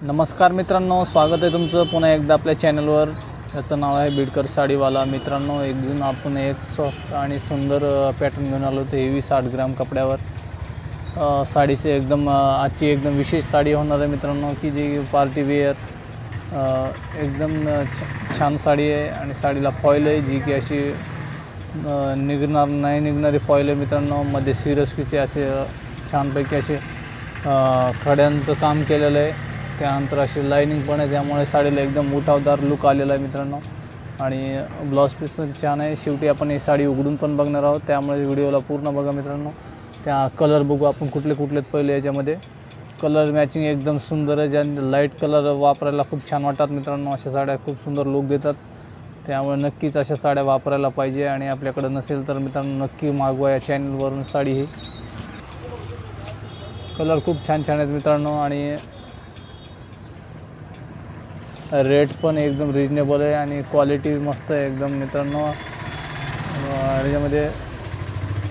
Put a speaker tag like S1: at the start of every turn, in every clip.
S1: नमस्कार मित्रांनो, स्वागत आहे तुमचं पुन्हा एकदा आपल्या चॅनलवर। याचं नाव आहे बिडकर साडीवाला। मित्रांनो, एकदम आपण एक सॉफ्ट आणि सुंदर पॅटर्न घेऊन आलो होतो हेवी 60 ग्राम कपड्यावर। साडीचे एकदम आजची एकदम विशेष साडी होणार आहे मित्रांनो, की जी पार्टी वेअर एकदम छान साडी आहे। आणि साडीला फॉईल आहे जी की अशी निघणारी फॉईल आहे मित्रांनो। मध्ये सिरस्कीचे असे छानपैकी असे खड्यांचं काम केलेलं आहे। त्यानंतर अशी लाइनिंग पण आहे, त्यामुळे साडीला एकदम उठावदार लुक आलेला आहे मित्रांनो। आणि ब्लाउज पीस छान आहे। शेवटी आपण ही साडी उघडून पण बघणार आहोत, त्यामुळे व्हिडिओला पूर्ण बघा मित्रांनो। त्या कलर बघू आपण कुठले कुठले पहिले। याच्यामध्ये कलर मॅचिंग एकदम सुंदर आहे। ज्या लाईट कलर वापरायला खूप छान वाटतात मित्रांनो। अशा साड्या खूप सुंदर लुक देतात, त्यामुळे नक्कीच अशा साड्या वापरायला पाहिजे। आणि आपल्याकडे नसेल तर मित्रांनो नक्की मागवा या चॅनलवरून साडी। ही कलर खूप छान छान आहेत मित्रांनो, आणि रेट पण एकदम रिजनेबल आहे आणि क्वालिटी मस्त आहे एकदम मित्रांनो। याच्यामध्ये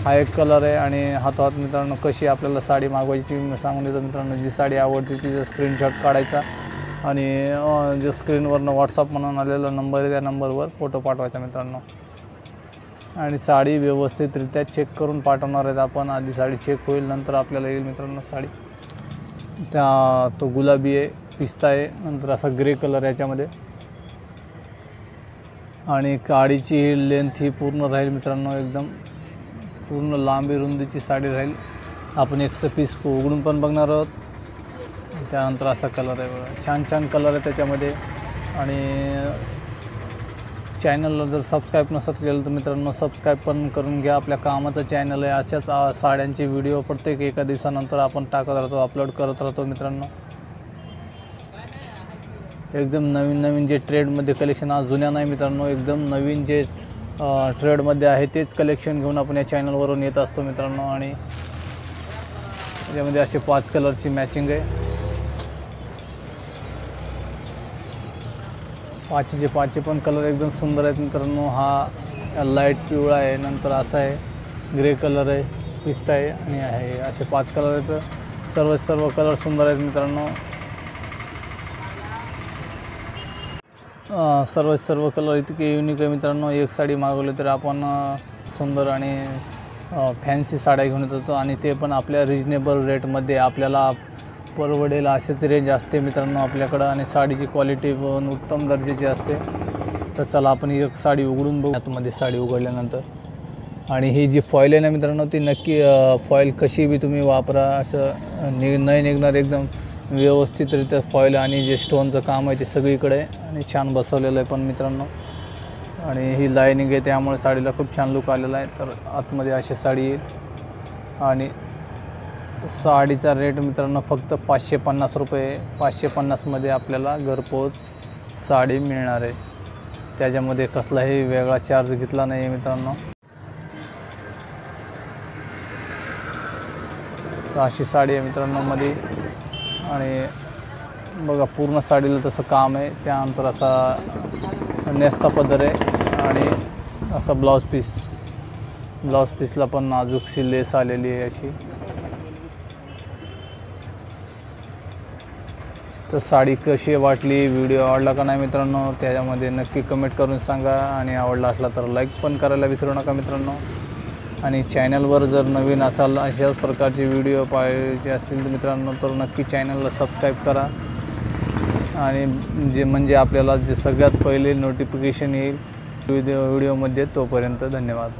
S1: हा एक कलर आहे। आणि हातोहात मित्रांनो कशी आपल्याला साडी मागवायची ती सांगून देतो मित्रांनो। जी साडी आवडते तिचा स्क्रीनशॉट काढायचा आणि जो स्क्रीनवरनं व्हॉट्सअप म्हणून आलेला नंबर आहे त्या नंबरवर फोटो पाठवायचा मित्रांनो। आणि साडी व्यवस्थितरित्या चेक करून पाठवणार आहेत आपण। आधी साडी चेक होईल, नंतर आपल्याला येईल मित्रांनो साडी। तो गुलाबी आहे, पिस्ता आहे, नंतर असा ग्रे कलर याच्यामध्ये। आणि साडीची लेंथ ही पूर्ण राहील मित्रांनो, एकदम पूर्ण लांबी रुंदीची साडी राहील। आपण एक पीस उघडून पण बघणार आहोत। त्यानंतर असा कलर आहे बघा, छान छान कलर आहे त्याच्यामध्ये। आणि चॅनलला जर सबस्क्राईब नसत केलं तर मित्रांनो सबस्क्राईब पण करून घ्या। आपल्या कामाचं चॅनल आहे। अशाच साड्यांचे व्हिडिओ प्रत्येक एका दिवसानंतर आपण टाकत राहतो, अपलोड करत राहतो मित्रांनो। एकदम नवीन नवीन जे ट्रेडमध्ये कलेक्शन, आज जुन्या नाही मित्रांनो, एकदम नवीन जे ट्रेडमध्ये आहे तेच कलेक्शन घेऊन आपण या चॅनलवरून येत असतो मित्रांनो। आणि त्याच्यामध्ये असे 5 कलरची मॅचिंग आहे। पाचचे पण कलर एकदम सुंदर आहेत मित्रांनो। हा लाईट पिवळा आहे, नंतर असा आहे ग्रे कलर आहे, पिस्ता आहे आणि आहे असे 5 कलर आहेत। सर्व कलर सुंदर आहेत मित्रांनो। सर्व कलर इतके युनिक आहे मित्रांनो। एक साडी मागवली तर आपण सुंदर आणि फॅन्सी साड्या घेऊन येतो, आणि ते पण आपल्या रिजनेबल रेटमध्ये आपल्याला परवडेल असेच रेंज असते मित्रांनो आपल्याकडं। आणि साडीची क्वालिटी पण उत्तम दर्जाची असते। तर चला आपण एक साडी उघडून बघू आतमध्ये साडी उघडल्यानंतर। आणि ही जी फॉईल आहे ना मित्रांनो, ती नक्की फॉईल कशी बी तुम्ही वापरा, असं नाही निघणार, एकदम व्यवस्थितरित्या फॉईल। आणि जे स्टोनचं काम आहे ते सगळीकडे आहे आणि छान बसवलेलं आहे पण मित्रांनो। आणि ही लाइनिंग आहे, त्यामुळे साडीला खूप छान लुक आलेला आहे। तर आतमध्ये अशी साडी येईल। आणि साडीचा रेट मित्रांनो फक्त 550 रुपये। 550मध्ये आपल्याला घरपोच साडी मिळणार आहे। त्याच्यामध्ये कसलाही वेगळा चार्ज घेतला नाही आहे मित्रांनो। तर अशी साडी आहे मित्रांनो मध्ये। आणि बघा पूर्ण साडीला तसं काम आहे। त्यानंतर असा नेस्ता पदर आहे आणि असा ब्लाउज पीसला पण नाजूकशी लेस आलेली आहे अशी। तर साडी कशी वाटली, व्हिडिओ आवडला का नाही मित्रांनो, त्याच्यामध्ये नक्की कमेंट करून सांगा। आणि आवडला असला तर लाईक पण करायला विसरू नका मित्रांनो। आणि चॅनलवर जर नवीन असाल, अशाच प्रकारचे व्हिडिओ पाहायचे असतील तर मित्रांनो तर नक्की चॅनलला सबस्क्राईब करा। आणि म्हणजे आपल्याला जे सगळ्यात पहिले नोटिफिकेशन येईल व्हिडिओमध्ये। तोपर्यंत धन्यवाद।